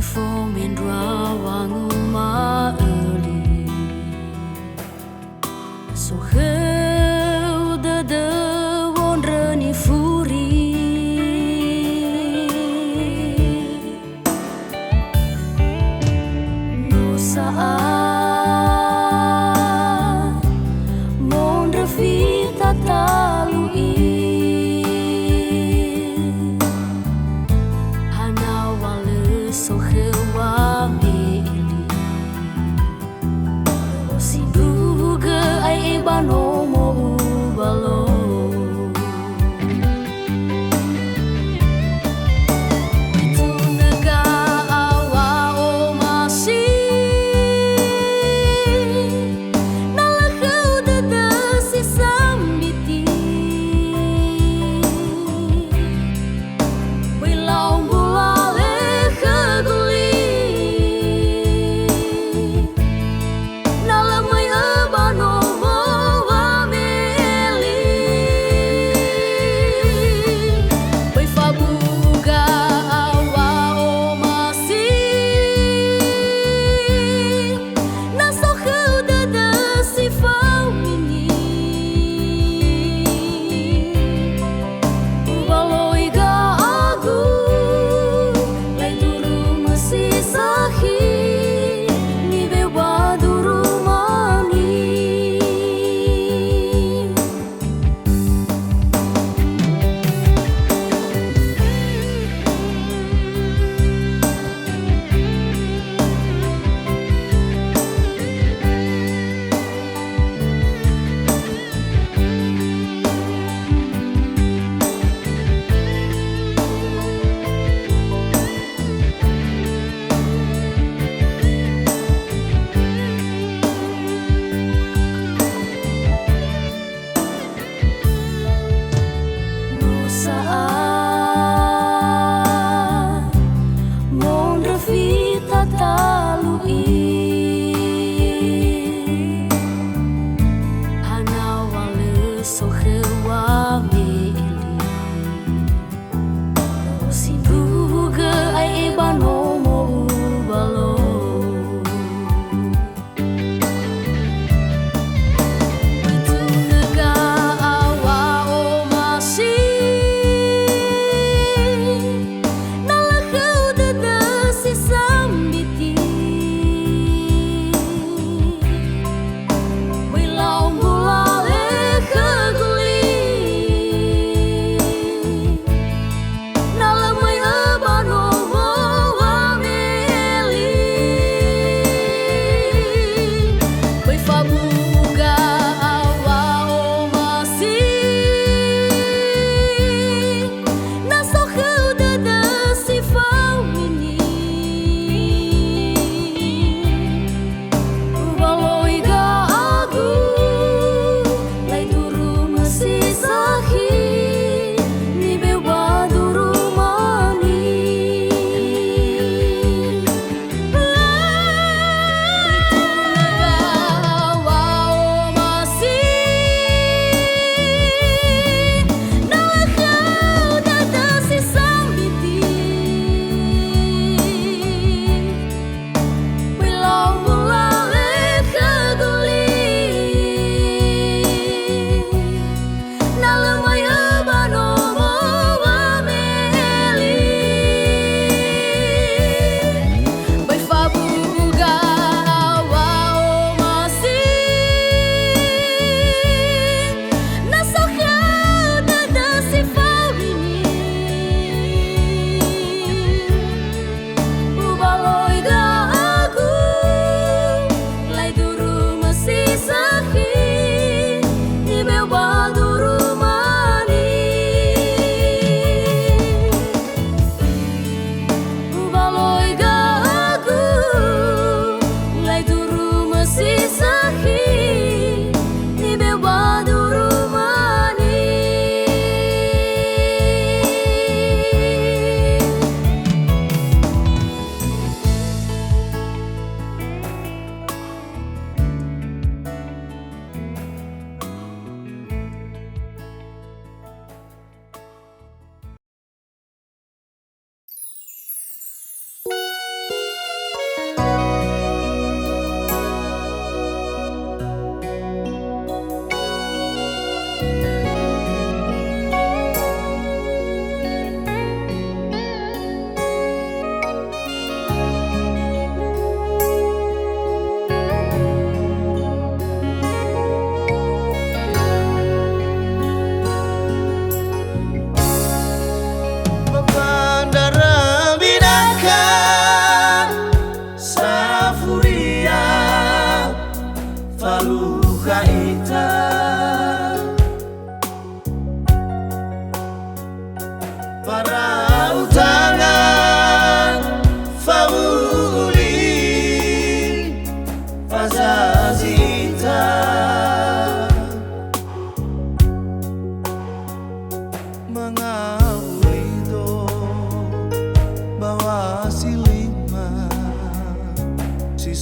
fomen rawang uma early. So heu de wondre ni furi. No saat mondre vita talui. So hewa mili si duga ai bano mo balo itu nega awa o masi nalakau dada si sambiti wilau no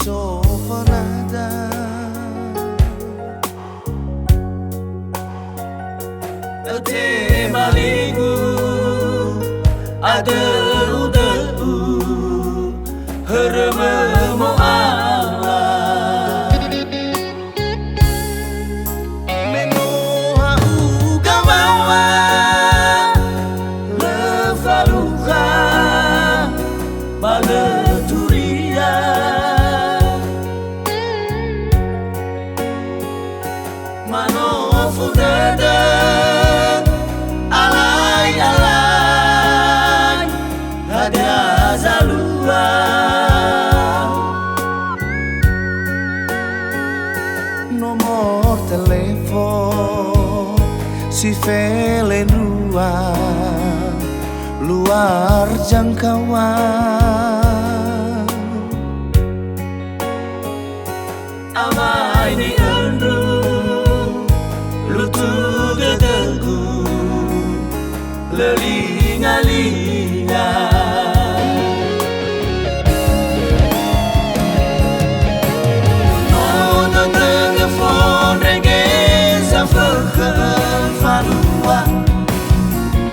sofanada Ate maligu ada udaku herme mo ala Memoha ugawawa lefaluha baleturia Manofu dada alay-alay ada zalua Nomor telepon si Velen luar jangkauan Amai ni enru lutu gedegu lelinga-linga Nono telepon regeza verken farua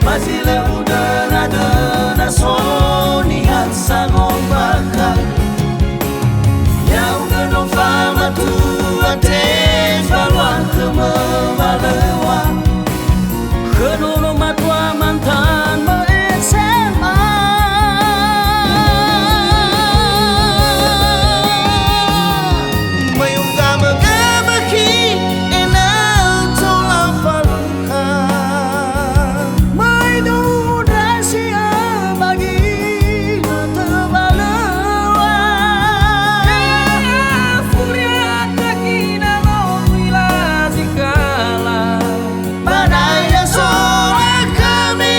Masih udah nada nasonian sangon bakal Yang gedong fama tua tefaluan kemewalewa Kenuno matua mantan SMA Mayung gama-gamaki enal tola faluka May duda siya bagi natebalewa Furia takina mo wila zikala Badai dan sore kami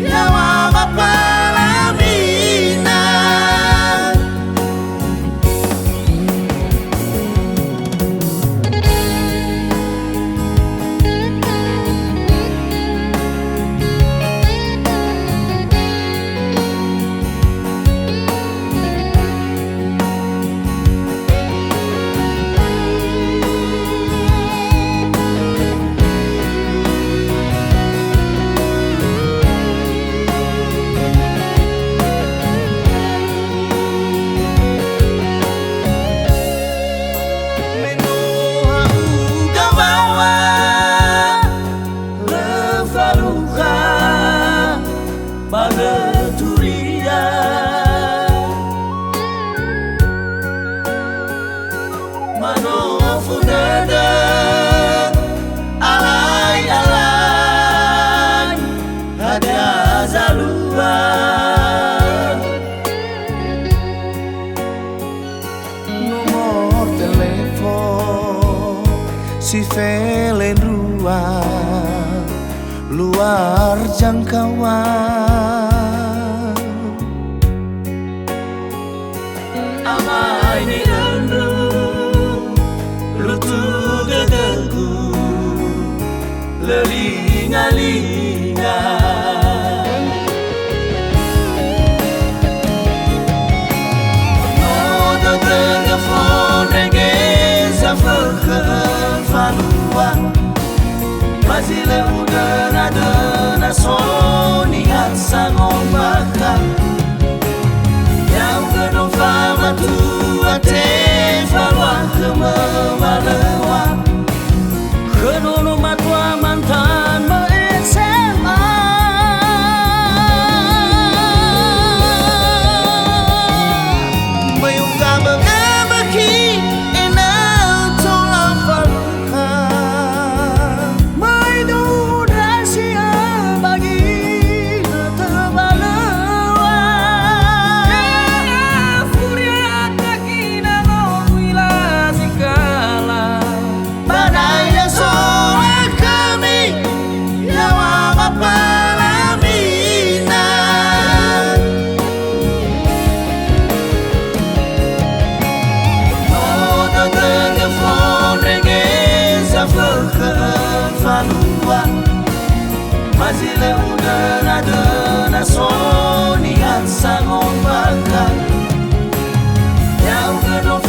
Yawa mapalamina Menuha ugawawa lefaluha baleturia Manofu dada alay-alay ada zalua Nomor telepon si Velen luar jangkauan Amai ni enru lutu gedegu lelinga-linga Nono telepon regeza verken farua Masih udah nada nasonian sangon bakal Yang gedong fama tua tefaluan kemewalewa Kenuno matua mantan SMA Mayung gama-gamaki enal tola faluka May duda siya bagi natebalewa Furia takina mo wila zikala Badai dan sore kami Yawa mapalamina Nono telepon regeza verken farua Masih udah nada nasonian sangon bakal Yang gedong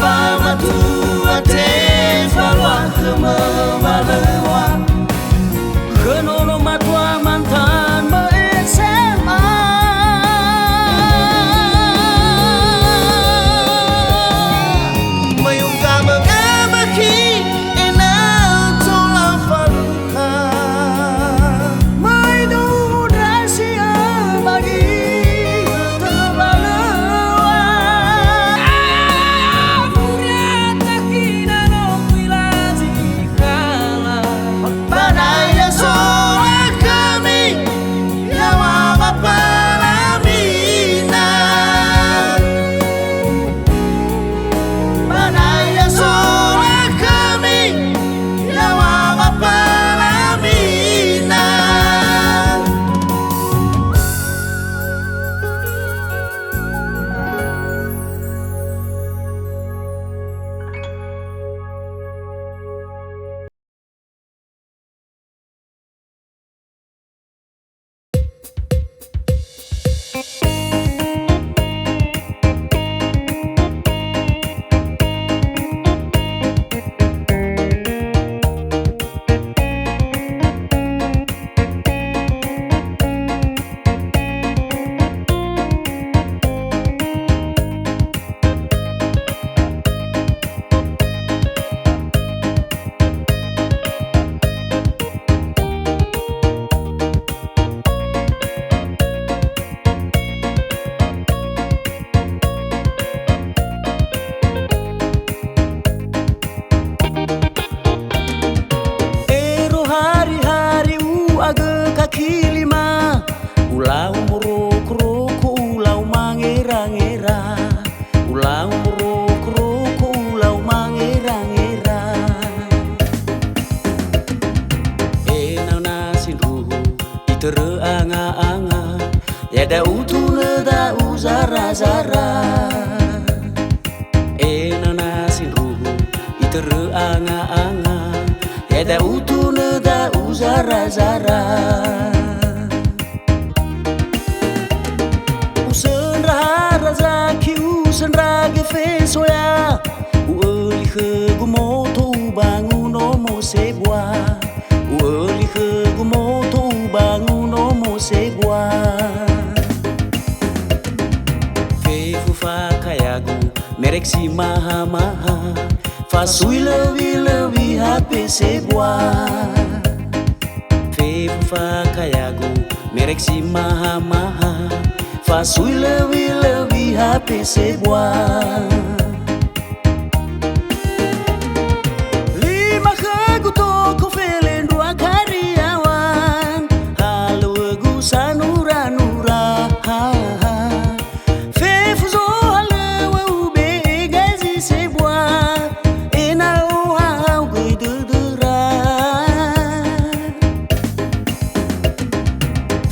ngera ulau roko ulau mangera-ngera enau nasin ruhu itere anga-anga ya da utuna da uzara-zara enau nasin ruhu itere anga-anga ya da utuna da uzara-zara Senrage fesoya ueli gumoto banguno mo sebua ueli gumoto banguno mo sebua fefu fa kayagu merek si maha fasui lewi hape sebua fefu fa kayagu merek si maha fasui lewi hape sebuah lima kegu toko felen dua karyawan halo egu sanura-nura fefuzo halewa ube gazi sebuah enau hau gui dudura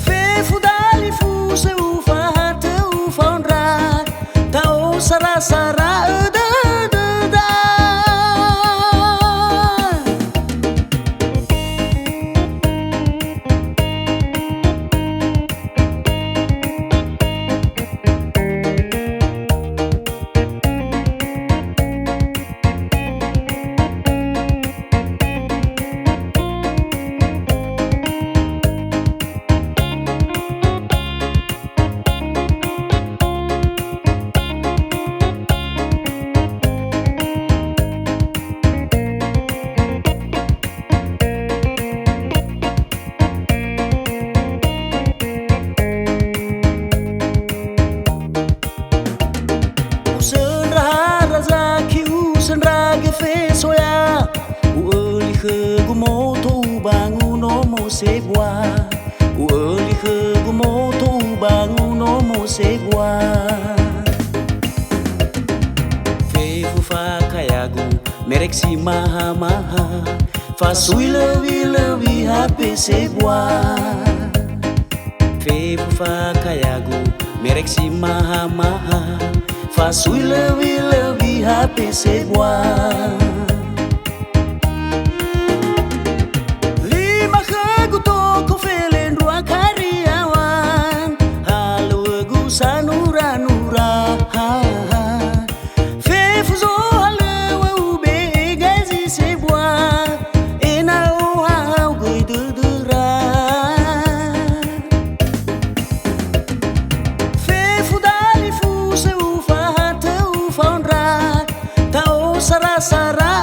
fefu dali fuse sara-sara da Senrage fesoya ueli gumoto banguno mo sebua ueli gumoto banguno mo sebua fefu fa kayagu merek si maha fasui lewi hape sebua fefu fa kayagu merek si maha fasui lewi hape sebuah lima kegu toko felen dua karyawan halo egu sanura-nura fefuzo halewa ube gazi sebuah enau hau gui dudura fefu dali fuse ufa hate ufa onra sara-sara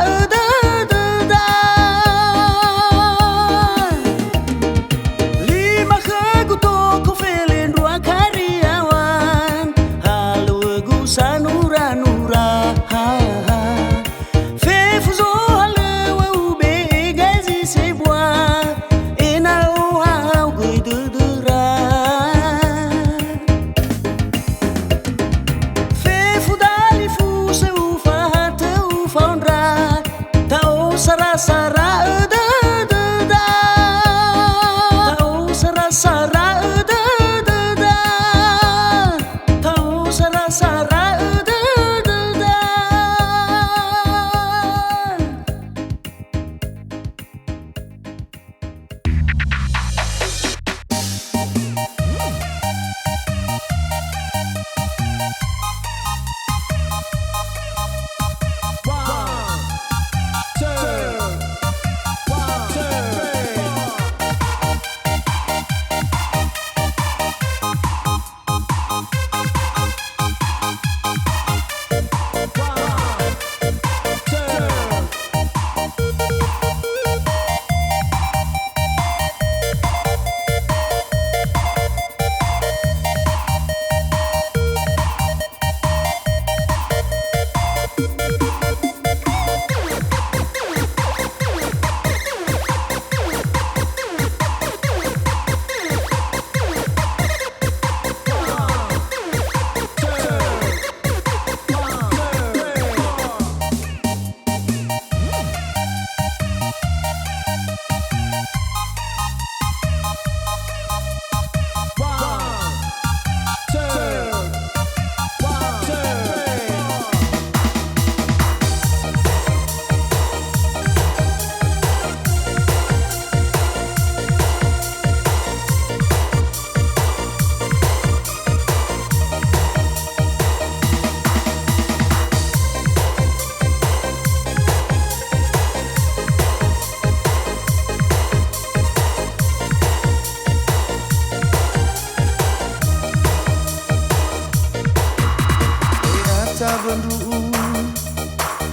bendu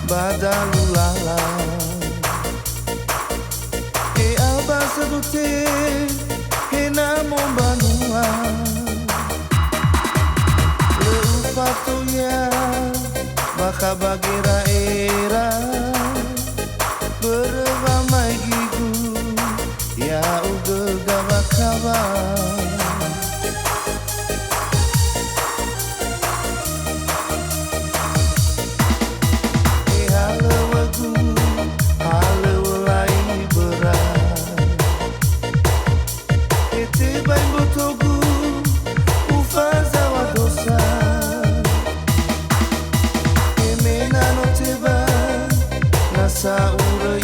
badalulala e aba sedute e namo banua Leupatunya maka bagira era beramai gigu ya uga gawakawa Saura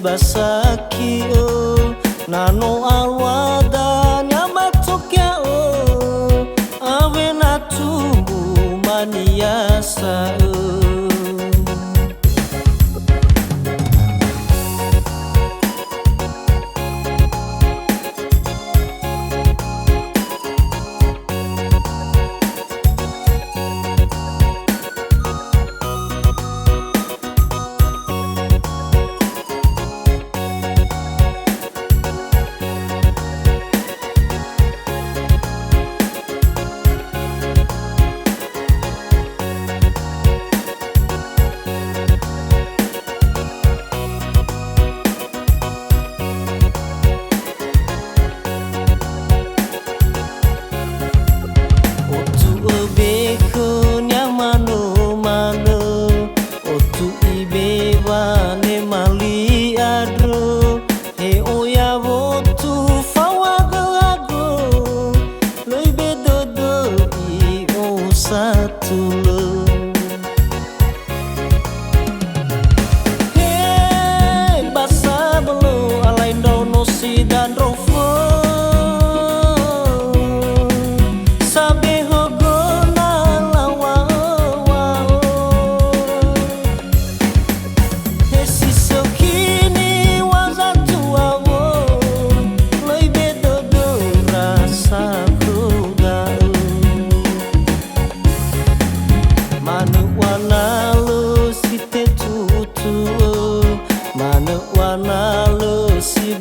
basaki o nano alwada nyama tokya o awe natumu maniasa o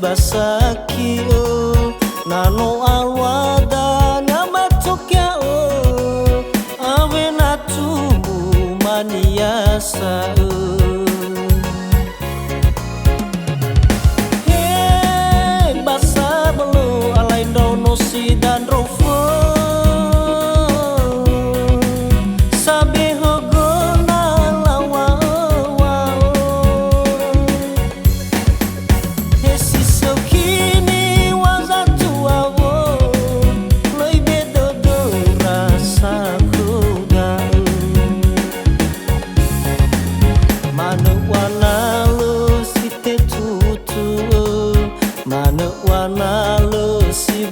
basaki o nano alwada nyama tokya o awe natumu maniasa o hey basa belo alai dono si dan rofo sabe hogona lawa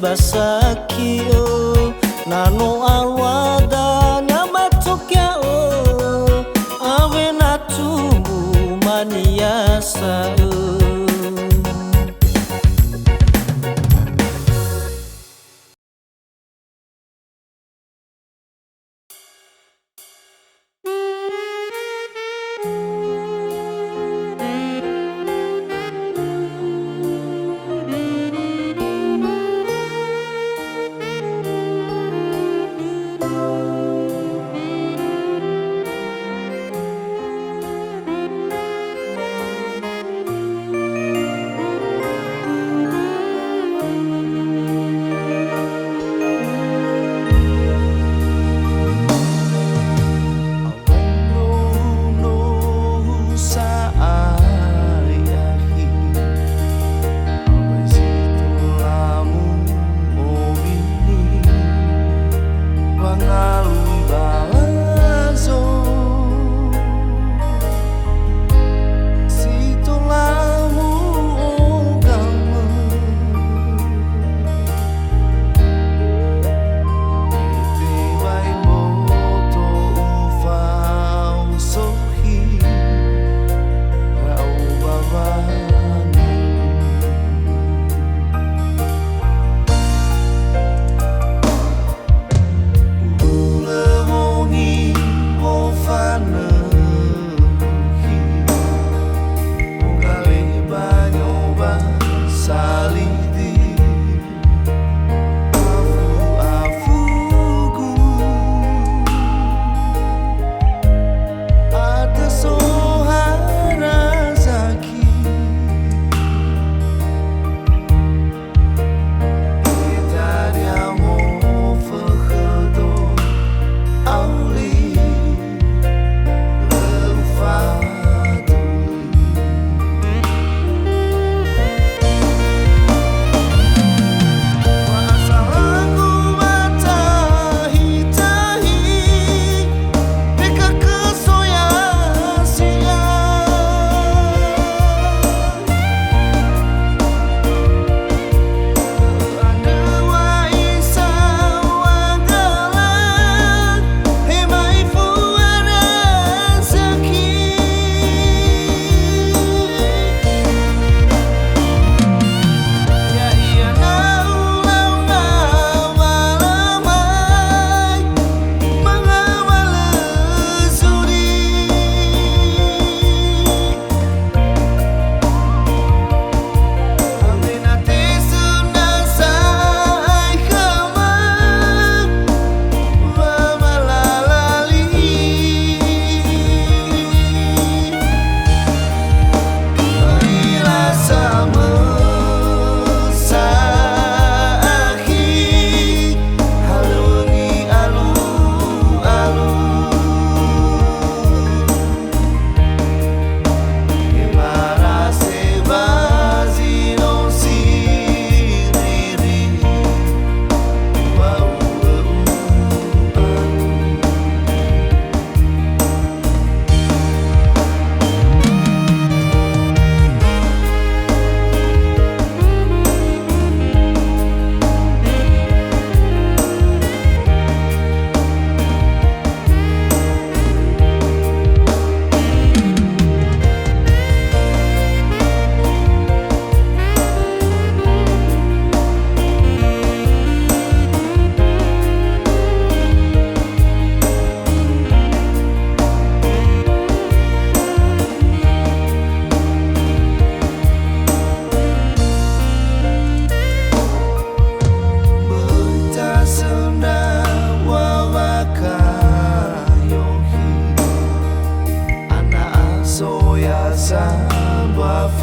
basaki o nano alwada nyama tokya o awe natumu maniasa o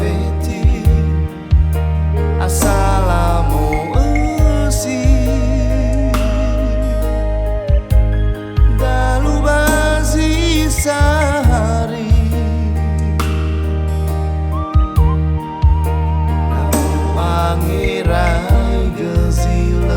beti asalamu esi dalu bazi sehari pangeran gezil